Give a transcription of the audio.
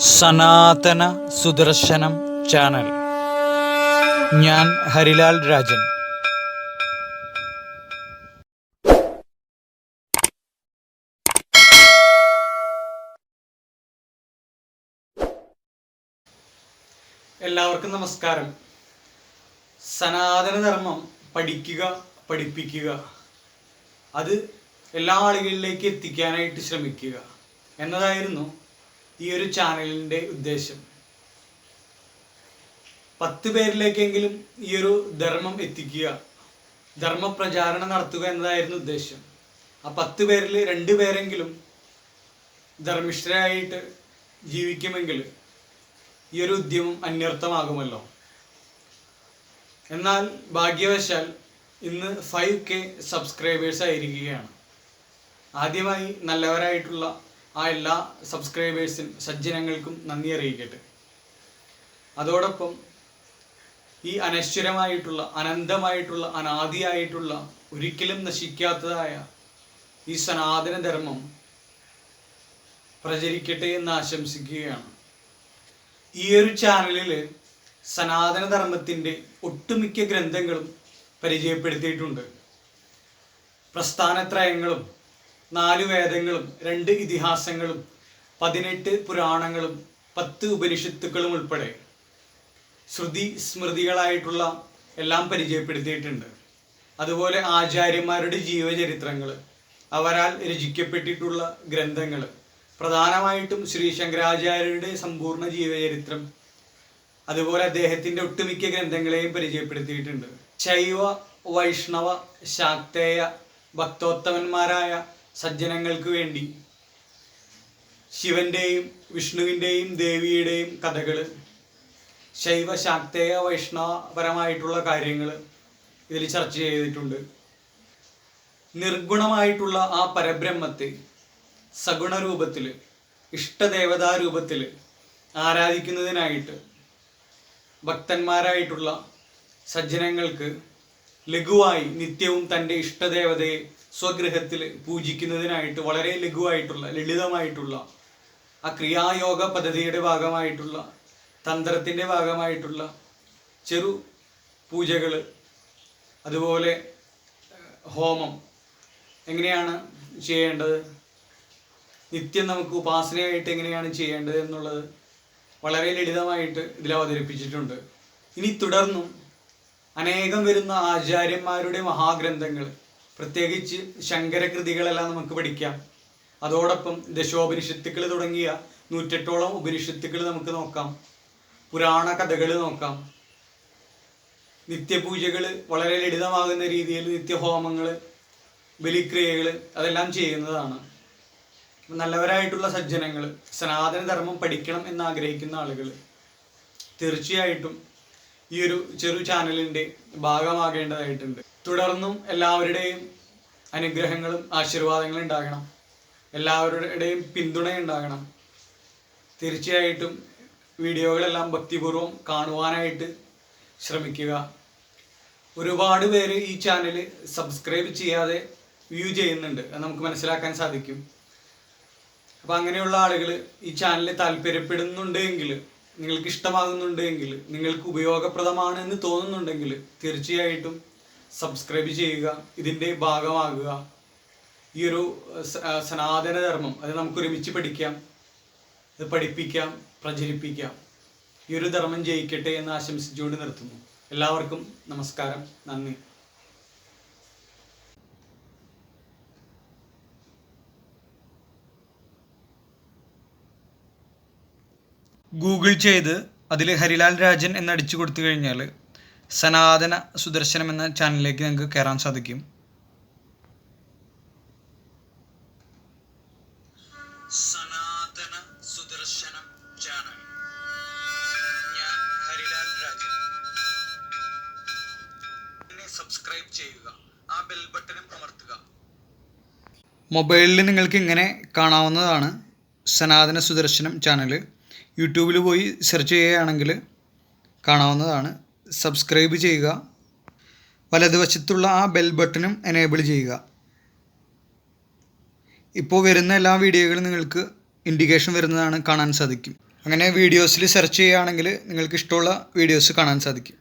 സനാതന സുദർശനം ചാനൽ. ഞാൻ ഹരിലാൽ രാജൻ. എല്ലാവർക്കും നമസ്കാരം. സനാതന ധർമ്മം പഠിക്കുക, പഠിപ്പിക്കുക, അത് എല്ലാ ആളുകളിലേക്ക് എത്തിക്കാനായിട്ട് ശ്രമിക്കുക എന്നതായിരുന്നു ഈ ഒരു ചാനലിൻ്റെ ഉദ്ദേശം. 10 പേരിലേക്കെങ്കിലും ഈ ഒരു ധർമ്മം എത്തിക്കുക, ധർമ്മപ്രചാരണം നടത്തുക എന്നതായിരുന്നു ഉദ്ദേശം. ആ 10 പേരിൽ 2 പേരെങ്കിലും ധർമ്മിഷ്ഠരായിട്ട് ജീവിക്കുമെങ്കിൽ ഈ ഒരു ഉദ്യമം അന്വർത്ഥമാകുമല്ലോ. എന്നാൽ ഭാഗ്യവശാൽ ഇന്ന് 5K സബ്സ്ക്രൈബേഴ്സ് ആയിരിക്കുകയാണ്. ആദ്യമായി നല്ലവരായിട്ടുള്ള ആ എല്ലാ സബ്സ്ക്രൈബേഴ്സിനും സജ്ജനങ്ങൾക്കും നന്ദി അറിയിക്കട്ടെ. അതോടൊപ്പം ഈ അനശ്വരമായിട്ടുള്ള, അനന്തമായിട്ടുള്ള, അനാദിയായിട്ടുള്ള, ഒരിക്കലും നശിക്കാത്തതായ ഈ സനാതന ധർമ്മം പ്രചരിക്കട്ടെ എന്ന് ആശംസിക്കുകയാണ്. ഈ ഒരു ചാനലിൽ സനാതന ധർമ്മത്തിൻ്റെ ഒട്ടുമിക്ക ഗ്രന്ഥങ്ങളും പരിചയപ്പെടുത്തിയിട്ടുണ്ട്. പ്രസ്ഥാനത്രയങ്ങളും 4 വേദങ്ങളും 2 ഇതിഹാസങ്ങളും 18 പുരാണങ്ങളും 10 ഉപനിഷത്തുക്കളും ഉൾപ്പെടെ ശ്രുതി സ്മൃതികളായിട്ടുള്ള എല്ലാം പരിചയപ്പെടുത്തിയിട്ടുണ്ട്. അതുപോലെ ആചാര്യന്മാരുടെ ജീവചരിത്രങ്ങൾ, അവരാൽ രചിക്കപ്പെട്ടിട്ടുള്ള ഗ്രന്ഥങ്ങൾ, പ്രധാനമായിട്ടും ശ്രീ ശങ്കരാചാര്യരുടെ സമ്പൂർണ്ണ ജീവചരിത്രം, അതുപോലെ അദ്ദേഹത്തിൻ്റെ ഒട്ടുമിക്ക ഗ്രന്ഥങ്ങളെയും പരിചയപ്പെടുത്തിയിട്ടുണ്ട്. ശൈവ, വൈഷ്ണവ, ശാക്തേയ ഭക്തോത്തമന്മാരായ സജ്ജനങ്ങൾക്ക് വേണ്ടി ശിവന്റെയും വിഷ്ണുവിൻ്റെയും ദേവിയുടെയും കഥകൾ, ശൈവ, ശാക്തേയ, വൈഷ്ണവപരമായിട്ടുള്ള കാര്യങ്ങൾ ഇതിൽ ചർച്ച ചെയ്തിട്ടുണ്ട്. നിർഗുണമായിട്ടുള്ള ആ പരബ്രഹ്മത്തെ സഗുണരൂപത്തിൽ, ഇഷ്ടദേവതാരൂപത്തിൽ ആരാധിക്കുന്നതിനായിട്ട് ഭക്തന്മാരായിട്ടുള്ള സജ്ജനങ്ങൾക്ക് ലഘുവായി നിത്യവും തൻ്റെ ഇഷ്ടദേവതയെ സ്വഗൃഹത്തിൽ പൂജിക്കുന്നതിനായിട്ട് വളരെ ലഘുവായിട്ടുള്ള, ലളിതമായിട്ടുള്ള ആ ക്രിയായോഗ പദ്ധതിയുടെ ഭാഗമായിട്ടുള്ള, തന്ത്രത്തിൻ്റെ ഭാഗമായിട്ടുള്ള ചെറു പൂജകൾ, അതുപോലെ ഹോമം എങ്ങനെയാണ് ചെയ്യേണ്ടത്, നിത്യം നമുക്ക് ഉപാസനയായിട്ട് എങ്ങനെയാണ് ചെയ്യേണ്ടത് എന്നുള്ളത് വളരെ ലളിതമായിട്ട് ഇതിൽ അവതരിപ്പിച്ചിട്ടുണ്ട്. ഇനി തുടർന്നും അനേകം വരുന്ന ആചാര്യന്മാരുടെ മഹാഗ്രന്ഥങ്ങൾ, പ്രത്യേകിച്ച് ശങ്കരകൃതികളെല്ലാം നമുക്ക് പഠിക്കാം. അതോടൊപ്പം ദശോപനിഷത്തുക്കൾ തുടങ്ങിയ 108ഓളം ഉപനിഷത്തുക്കൾ നമുക്ക് നോക്കാം. പുരാണ കഥകൾ നോക്കാം. നിത്യപൂജകൾ വളരെ ലളിതമാകുന്ന രീതിയിൽ നിത്യഹോമങ്ങൾ, ബലിക്രിയകൾ അതെല്ലാം ചെയ്യുന്നതാണ്. നല്ലവരായിട്ടുള്ള സജ്ജനങ്ങൾ, സനാതന ധർമ്മം പഠിക്കണം എന്ന് ആഗ്രഹിക്കുന്ന ആളുകൾ തീർച്ചയായിട്ടും ഈ ഒരു ചെറു ചാനലിൻ്റെ ഭാഗമാകേണ്ടതായിട്ടുണ്ട്. തുടർന്നും എല്ലാവരുടെയും അനുഗ്രഹങ്ങളും ആശീർവാദങ്ങളും ഉണ്ടാകണം, എല്ലാവരുടെയും പിന്തുണ ഉണ്ടാകണം. തീർച്ചയായിട്ടും വീഡിയോകളെല്ലാം ഭക്തിപൂർവ്വം കാണുവാനായിട്ട് ശ്രമിക്കുക. ഒരുപാട് പേര് ഈ ചാനൽ സബ്സ്ക്രൈബ് ചെയ്യാതെ വ്യൂ ചെയ്യുന്നുണ്ട്, അത് നമുക്ക് മനസ്സിലാക്കാൻ സാധിക്കും. അപ്പം അങ്ങനെയുള്ള ആളുകൾ ഈ ചാനലിൽ താല്പര്യപ്പെടുന്നുണ്ടെങ്കിൽ, നിങ്ങൾക്ക് ഇഷ്ടമാകുന്നുണ്ടെങ്കിൽ, നിങ്ങൾക്ക് ഉപയോഗപ്രദമാണ് എന്ന് തോന്നുന്നുണ്ടെങ്കിൽ തീർച്ചയായിട്ടും സബ്സ്ക്രൈബ് ചെയ്യുക, ഇതിൻ്റെ ഭാഗമാകുക. ഈ ഒരു സനാതന ധർമ്മം അത് നമുക്ക് ഒരുമിച്ച് പഠിക്കാം, അത് പഠിപ്പിക്കാം, പ്രചരിപ്പിക്കാം. ഈ ഒരു ധർമ്മം ജയിക്കട്ടെ എന്ന് ആശംസിച്ചുകൊണ്ട് നിർത്തുന്നു. എല്ലാവർക്കും നമസ്കാരം, നന്ദി. ഗൂഗിൾ ചെയ്ത് അതിൽ ഹരിലാൽ രാജൻ എന്നടിച്ചു കൊടുത്തു കഴിഞ്ഞാൽ സനാതന സുദർശനം എന്ന ചാനലിലേക്ക് നിങ്ങൾക്ക് കയറാൻ സാധിക്കും. സനാതന സുദർശനം ചാനൽ. ഞാൻ ഹരിലാൽ രാജൻ. സബ്സ്ക്രൈബ് ചെയ്യുക, ആ ബെൽ ബട്ടണും അമർത്തുക. മൊബൈലിൽ നിങ്ങൾക്ക് ഇങ്ങനെ കാണാവുന്നതാണ് സനാതന സുദർശനം ചാനൽ. യൂട്യൂബിൽ പോയി സെർച്ച് ചെയ്യുകയാണെങ്കിൽ കാണാവുന്നതാണ്. സബ്സ്ക്രൈബ് ചെയ്യുക, വലതുവശത്തുള്ള ആ ബെൽ ബട്ടണും എനേബിൾ ചെയ്യുക. ഇപ്പോൾ വരുന്ന എല്ലാ വീഡിയോകളും നിങ്ങൾക്ക് ഇൻഡിക്കേഷൻ വരുന്നതാണ് കാണാൻ സാധിക്കും. അങ്ങനെ വീഡിയോസിൽ സെർച്ച് ചെയ്യുകയാണെങ്കിൽ നിങ്ങൾക്ക് ഇഷ്ടമുള്ള വീഡിയോസ് കാണാൻ സാധിക്കും.